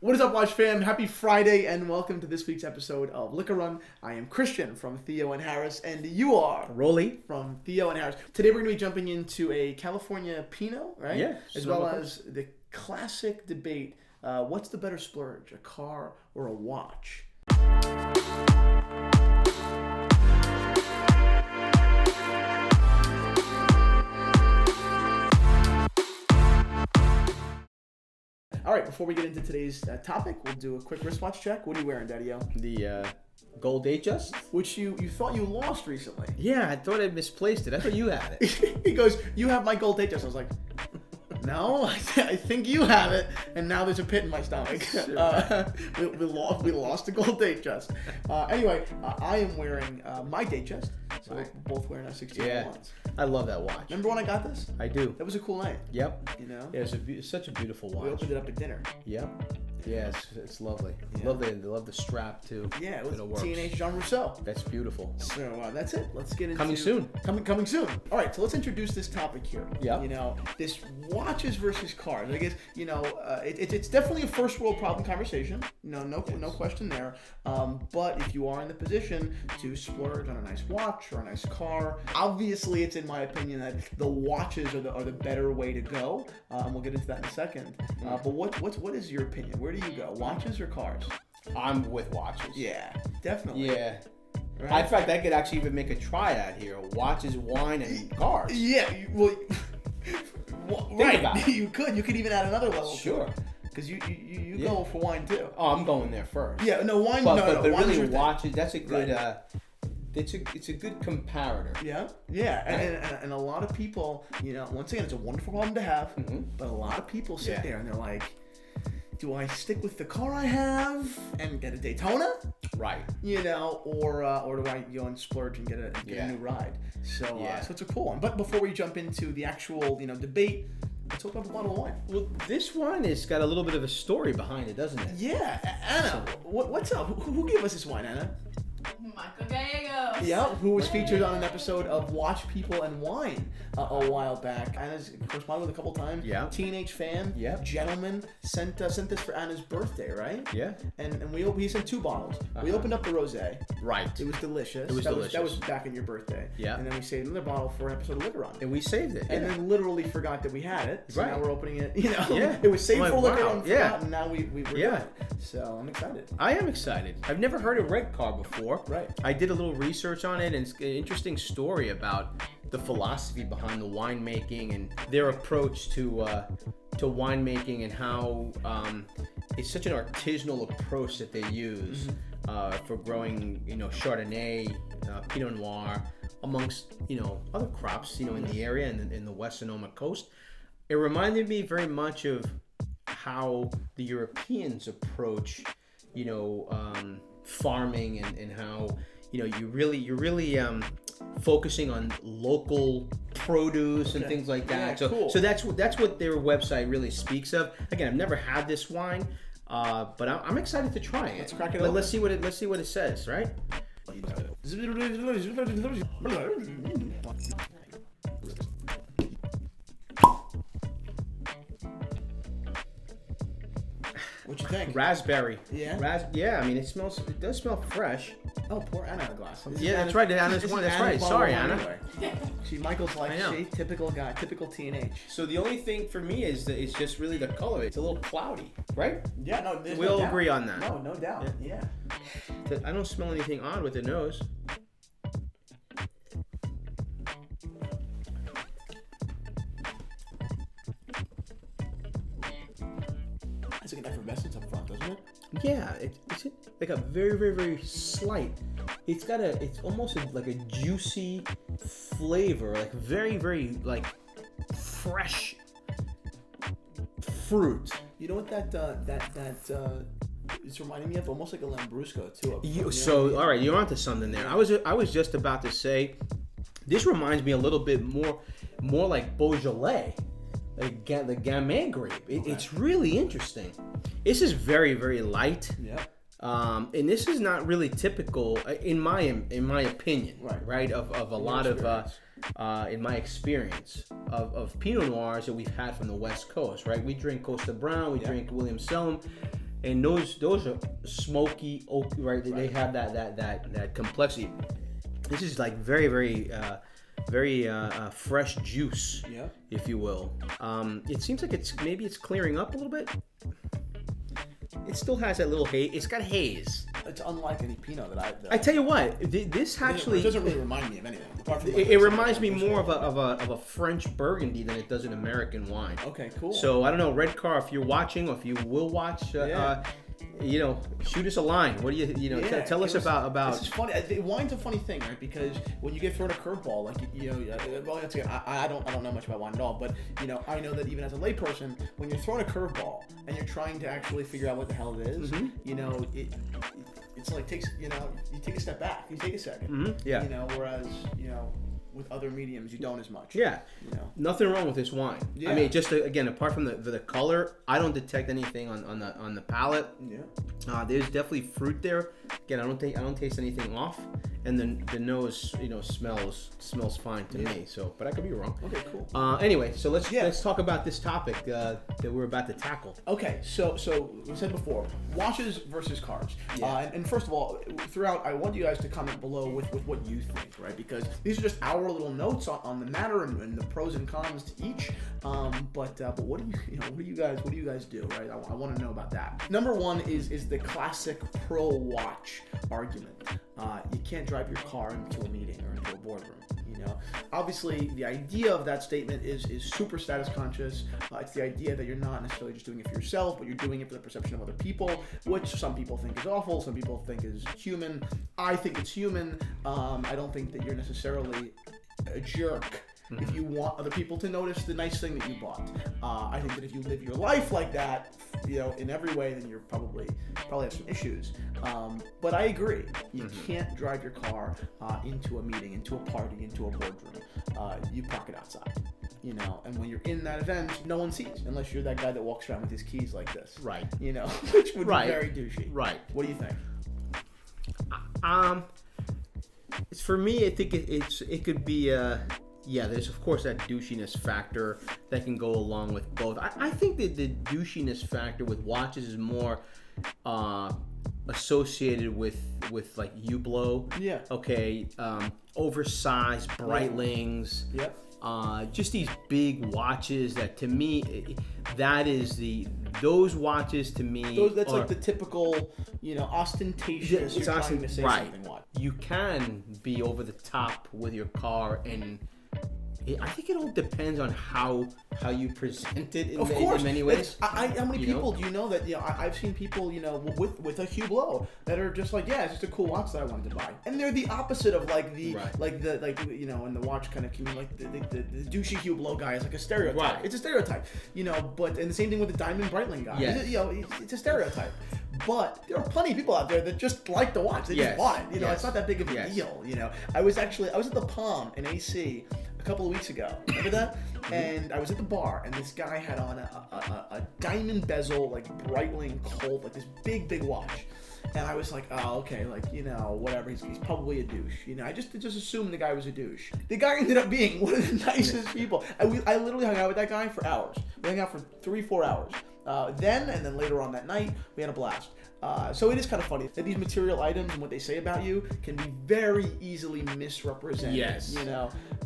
What is up, Watch fam? Happy Friday, and welcome to this week's episode of Liquor Run. I am Christian from Theo and Harris, and you are Rolly from Theo and Harris. Today we're going to be jumping into a California Pinot, right? Yeah. As well as the classic debate, what's the better splurge, a car or a watch? All right, before we get into today's topic, we'll do a quick wristwatch check. What are you wearing, Daddy-O? The gold Datejust? Which you thought you lost recently. Yeah, I thought I misplaced it. I thought you had it. He goes, you have my gold Datejust. I was like, no, I think you have it. And now there's a pit in my stomach. Sure. We lost the gold Datejust. Anyway, I am wearing my Datejust. So we're both wearing our 16 ones. I love that watch. Remember when I got this? I do. That was a cool night. Yep. You know? Yeah, it's such a beautiful watch. We opened it up at dinner. Yep. Yeah, it's lovely. Yeah. Love the strap too. Yeah, it was works. T&H Jean Rousseau. That's beautiful. So that's it. Let's get into Coming soon. Coming soon. All right, so let's introduce this topic here. Yeah. You know, this watches versus cars. I guess it's definitely a first world problem conversation. No question there. But if you are in the position to splurge on a nice watch or a nice car, obviously it's in my opinion that the watches are the better way to go. We'll get into that in a second. But what is your opinion? Where do you go? Watches or cars? I'm with watches. Yeah, definitely. Yeah. Right? In fact, I could actually even make a triad here: watches, wine, and cars. Yeah. Well, Think about it. You could even add another level. Sure. Because you go for wine too. Oh, I'm going there first. Yeah. No wine. But wine's really, your thing. watches. That's a good. Right. It's a good comparator. Yeah, and a lot of people, once again, it's a wonderful problem to have, but a lot of people sit there and they're like, do I stick with the car I have and get a Daytona? Right. Or do I go and splurge and get a new ride? So it's a cool one. But before we jump into the actual, debate, let's open up a bottle of wine. Well, this wine has got a little bit of a story behind it, doesn't it? Yeah, Anna, what's up? Who gave us this wine, Anna? Michael Gallegos. Yeah, who was featured on an episode of Watch People and Wine a while back. Anna's corresponded with a couple times. Yeah. Teenage fan. Yeah. Gentleman sent this for Anna's birthday, right? Yeah. And he sent 2 bottles. We opened up the rosé. Right. It was delicious. That was back in your birthday. Yeah. And then we saved another bottle for an episode of Liquor Run. And we saved it. And then literally forgot that we had it. So now we're opening it. Yeah. It was saved for Liquor Run. Yeah. And now we're doing it. So I'm excited. I am excited. I've never heard of Red Car before. Right. I did a little research on it, and it's an interesting story about the philosophy behind the winemaking and their approach to winemaking and how it's such an artisanal approach that they use for growing, Chardonnay, Pinot Noir, amongst other crops, in the area and in the West Sonoma coast. It reminded me very much of how the Europeans approach, farming and how you're really focusing on local produce and things like that. Yeah, cool. So that's what their website really speaks of. Again, I've never had this wine, but I'm excited to try it. Let's crack it open. Let's see what it says, right? What you think? Raspberry. Yeah. Yeah. I mean, it does smell fresh. Oh, pour Anna a glass. That's right. Anna's one. That's right. Sorry, Anna. Anyway. See, Michael's like, typical guy, typical T&H. So the only thing for me is that it's just really the color. It's a little cloudy, right? Yeah, no, we all agree on that. No doubt. Yeah. I don't smell anything odd with the nose. It's like an effervescence up front, doesn't it? Yeah, it's like a very, very, very slight. It's almost like a juicy flavor, like very, very like fresh fruit. You know what that it's reminding me of? Almost like a Lambrusco too. All right, you're onto something there. I was just about to say, this reminds me a little bit more like Beaujolais. Like the Gamay grape. It's really interesting. This is very, very light. Yeah. And this is not really typical, in my opinion, right? Of a lot of, in my experience, of Pinot Noirs that we've had from the West Coast, right? We drink Costa Brown, we drink William Selim. and those are smoky, oak, right? They have that complexity. This is like very fresh juice, if you will. It seems like it's clearing up a little bit. It still has that little haze. It's got haze. It's unlike any Pinot that I tell you what, this actually it doesn't really remind me of anything. Apart from it reminds me more of a French Burgundy than it does an American wine. Okay, cool. So I don't know, Red Car, if you're watching or if you will watch, shoot us a line. What do tell us about? This is funny. Wine's a funny thing, right? Because when you get thrown a curveball, like I don't know much about wine at all, but I know that even as a layperson, when you're thrown a curveball and you're trying to actually figure out what the hell it is, it's like you take a step back, you take a second, whereas with other mediums you don't as much. Nothing wrong with this wine. I mean, just again, apart from the color, I don't detect anything on the palate. There's definitely fruit there. Again, I don't taste anything off, and then the nose smells fine to me. So, but I could be wrong. Okay, cool. Anyway, so let's talk about this topic that we're about to tackle. Okay, so we said before, watches versus cars. And first of all, throughout, I want you guys to comment below with what you think, right? Because these are just our little notes on the matter and the pros and cons to each. But what do you guys do, right? I want to know about that. Number one is the classic pro watch argument. You can't drive your car into a meeting or into a boardroom. Obviously the idea of that statement is super status conscious. It's the idea that you're not necessarily just doing it for yourself, but you're doing it for the perception of other people, which some people think is awful, some people think is human. I think it's human. I don't think that you're necessarily a jerk if you want other people to notice the nice thing that you bought. I think that if you live your life like that, in every way, then you're probably have some issues. But I agree. You can't drive your car into a meeting, into a party, into a boardroom. You park it outside. And when you're in that event, no one sees, unless you're that guy that walks around with his keys like this. Right. Which would be very douchey. Right. What do you think? It's for me. I think it could be there's of course that douchiness factor that can go along with both. I think that the douchiness factor with watches is more associated with like Hublot. Yeah. Okay. Oversized Breitlings. Yep. Just these big watches that to me, those watches to me. That's like the typical, ostentatious. You're trying to say something. What? You can be over the top with your car, and I think it all depends on how you present it in many ways. How many people do you know that I've seen people with a Hublot that are just like, it's just a cool watch that I wanted to buy, and they're the opposite of in the watch kind of community, like the douchey Hublot guy is like a stereotype. Right. It's a stereotype, but and the same thing with the diamond Breitling guy. Yes. It's a stereotype. But there are plenty of people out there that just like the watch. They just want it. It's not that big of a deal. I was at the Palm in AC a couple of weeks ago. Remember that? And I was at the bar, and this guy had on a diamond bezel, like Breitling Colt, like this big watch. And I was like, oh, okay, whatever. He's probably a douche. I just assumed the guy was a douche. The guy ended up being one of the nicest people. I literally hung out with that guy for hours. We hung out for 3-4 hours. Then and then later on that night, we had a blast. So it is kind of funny that these material items and what they say about you can be very easily misrepresented. Yes.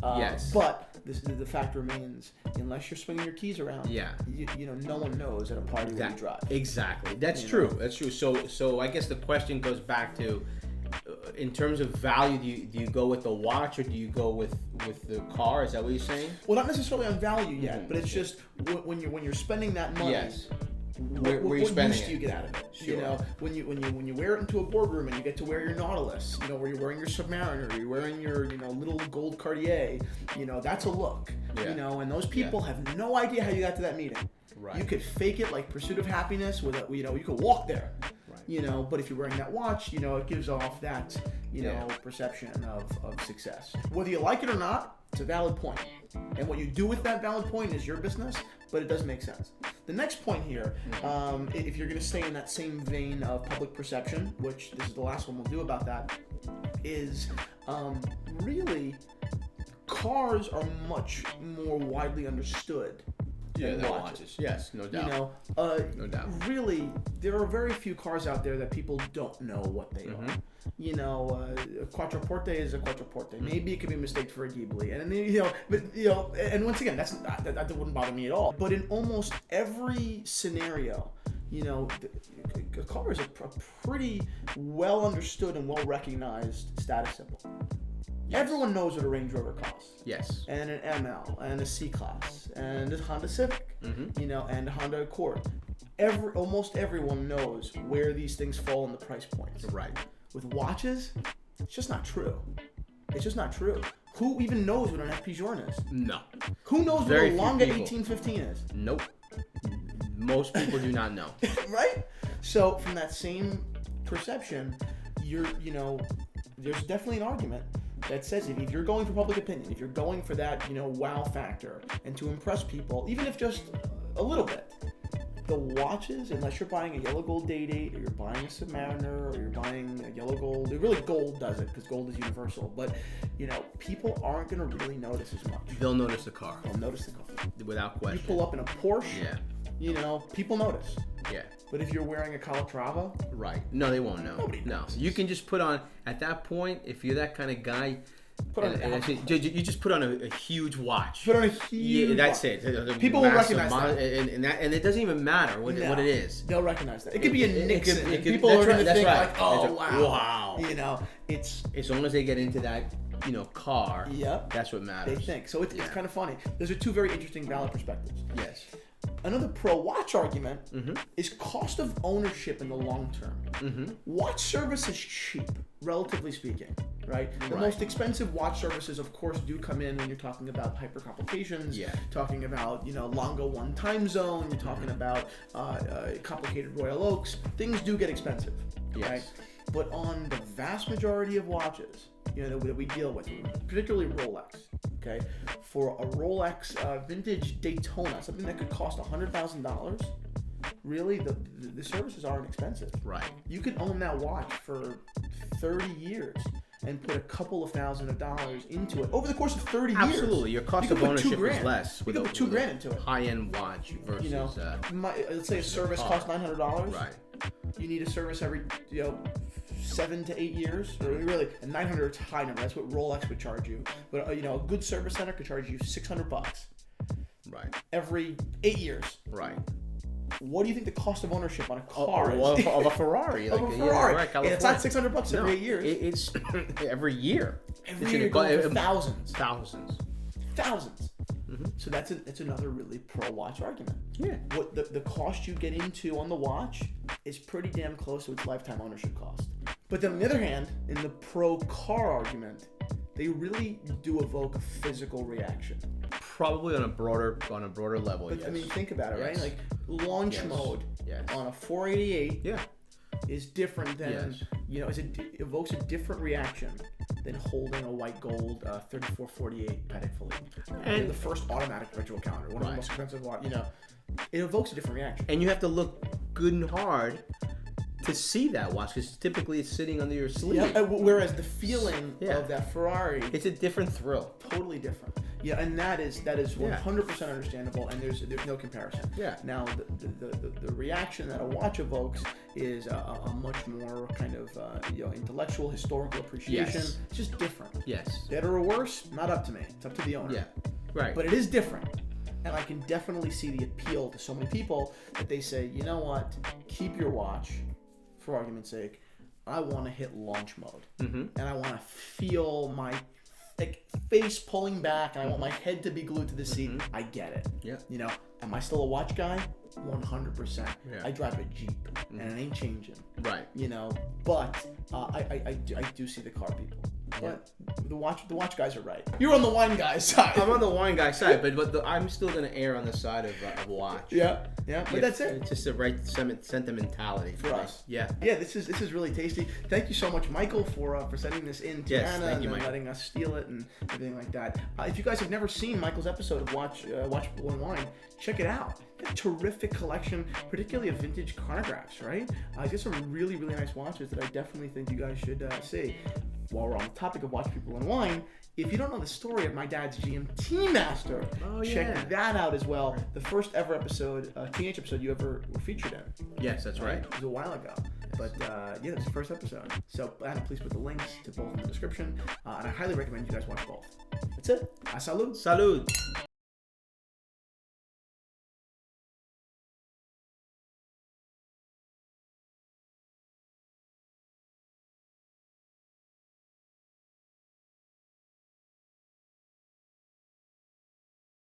Yes. But the fact remains, unless you're swinging your keys around, no one knows at a party where you drive. Exactly. That's true. That's true. So I guess the question goes back to, in terms of value, do you go with the watch or do you go with the car? Is that what you're saying? Well, not necessarily on value yet, but it's just when you're spending that money. Yes. What use do you get out of it? Sure. When you wear it into a boardroom and you get to wear your Nautilus, where you're wearing your Submariner, you're wearing your little gold Cartier, that's a look. Yeah. And those people have no idea how you got to that meeting. Right. You could fake it like Pursuit of Happiness with you could walk there. Right. But if you're wearing that watch, it gives off that perception of success. Whether you like it or not, it's a valid point. And what you do with that valid point is your business, but it does make sense. The next point here, if you're going to stay in that same vein of public perception, which this is the last one we'll do about that, is really cars are much more widely understood than they're watches. Yes, no doubt. You know, no doubt. Really, there are very few cars out there that people don't know what they are. You know, a Quattroporte is a Quattroporte. Maybe it could be mistaken for a Ghibli, and and once again, that wouldn't bother me at all. But in almost every scenario, you know, a car is a pretty well understood and well recognized status symbol. Yes. Everyone knows what a Range Rover costs. Yes. And an ML, and a C-Class, and a Honda Civic, you know, and a Honda Accord. Almost everyone knows where these things fall in the price points. Right. With watches, it's just not true. It's just not true. Who even knows what an FP Journe is? No. Who knows what a Longa 1815 is? Nope. Most people do not know. Right? So from that same perception, there's definitely an argument that says if you're going for public opinion, if you're going for that, you know, wow factor and to impress people, even if just a little bit, the watches, unless you're buying a yellow gold Day-Date or you're buying a Submariner or you're buying a yellow gold, really gold does it because gold is universal, but, you know, people aren't going to really notice as much. They'll notice the car. They'll notice the car. Without question. You pull up in a Porsche, you know, people notice. Yeah. But if you're wearing a Calatrava, right? No, they won't know. Nobody knows. No, you can just put on at that point. If you're that kind of guy, you just put on a huge watch. Put on a huge. Yeah, that's watch. it. People will recognize that, and it doesn't even matter what it is. They'll recognize that. It could be a Nixon. People are going to think like, oh wow. You know, it's as long as they get into that, you know, car. Yep. That's what matters. They think so. It's kind of funny. Those are two very interesting, valid perspectives. Yes. Another pro-watch argument is cost of ownership in the long term. Watch service is cheap, relatively speaking, right? The most expensive watch services, of course, do come in when you're talking about hyper complications, talking about, you know, Longa 1 time zone, you're talking about complicated Royal Oaks. Things do get expensive, right? But on the vast majority of watches, you know, that we deal with, particularly Rolex, okay? For a Rolex vintage Daytona, something that could cost $100,000, really, the services aren't expensive. Right. You could own that watch for 30 years and put a couple of $1,000s into it over the course of 30 years. Absolutely. Your cost of ownership is less. You could put $2,000 into it. High-end watch versus, you know, let's say a service costs $900. Right. You need a service every, you know, 7 to 8 years, or really, and 900 is a high number. That's what Rolex would charge you. But you know, a good service center could charge you $600. Right. Every 8 years. Right. What do you think the cost of ownership on a car is? Of a Ferrari. Of a Ferrari. Right, and it's not $600 every 8 years. It's every year. Every year going for thousands. Thousands. So that's another really pro-watch argument. Yeah. What the cost you get into on the watch is pretty damn close to its lifetime ownership cost. But then on the other hand, in the pro-car argument, they really do evoke a physical reaction. Probably on a broader level. But, I mean, think about it, right? Like launch mode on a 488 is different than you know. It evokes a different reaction than holding a white gold 3448 Patek Philippe and the first automatic ritual counter, one of the most expensive watch. You know, it evokes a different reaction. And you have to look good and hard to see that watch because typically it's sitting under your sleeve. Yeah, whereas the feeling of that Ferrari, it's a different thrill. Totally different. Yeah, and that is 100% understandable, and there's no comparison. Yeah. Now the reaction that a watch evokes is a much more kind of you know, intellectual, historical appreciation. Yes. It's just different. Yes. Better or worse, not up to me. It's up to the owner. Yeah. Right. But it is different. And I can definitely see the appeal to so many people that they say, you know what, keep your watch, for argument's sake. I want to hit launch mode. And I want to feel my face pulling back, and I want my head to be glued to the seat. I get it. Yeah. You know, am I still a watch guy? 100%. Yeah. I drive a Jeep, and it ain't changing. Right. You know, but I do see the car people. But the watch guys are right. You're on the wine guy's side. I'm on the wine guy's side, but I'm still gonna err on the side of watch. Yeah. But that's it. It's just the right sentimentality for us. Yeah. This is really tasty. Thank you so much, Michael, for sending this in to Anna and letting us steal it and everything like that. If you guys have never seen Michael's episode of Watch People and Wine, check it out. A terrific collection, particularly of vintage chronographs, right? He's got some really, really nice watches that I definitely think you guys should see. While we're on the topic of Watch People and Wine, if you don't know the story of my dad's GMT master, check that out as well. The first ever episode, teenage episode you ever were featured in. Yes, that's right. It was a while ago. But yeah, that's the first episode. So please put the links to both in the description. And I highly recommend you guys watch both. That's it. Salud. Salud.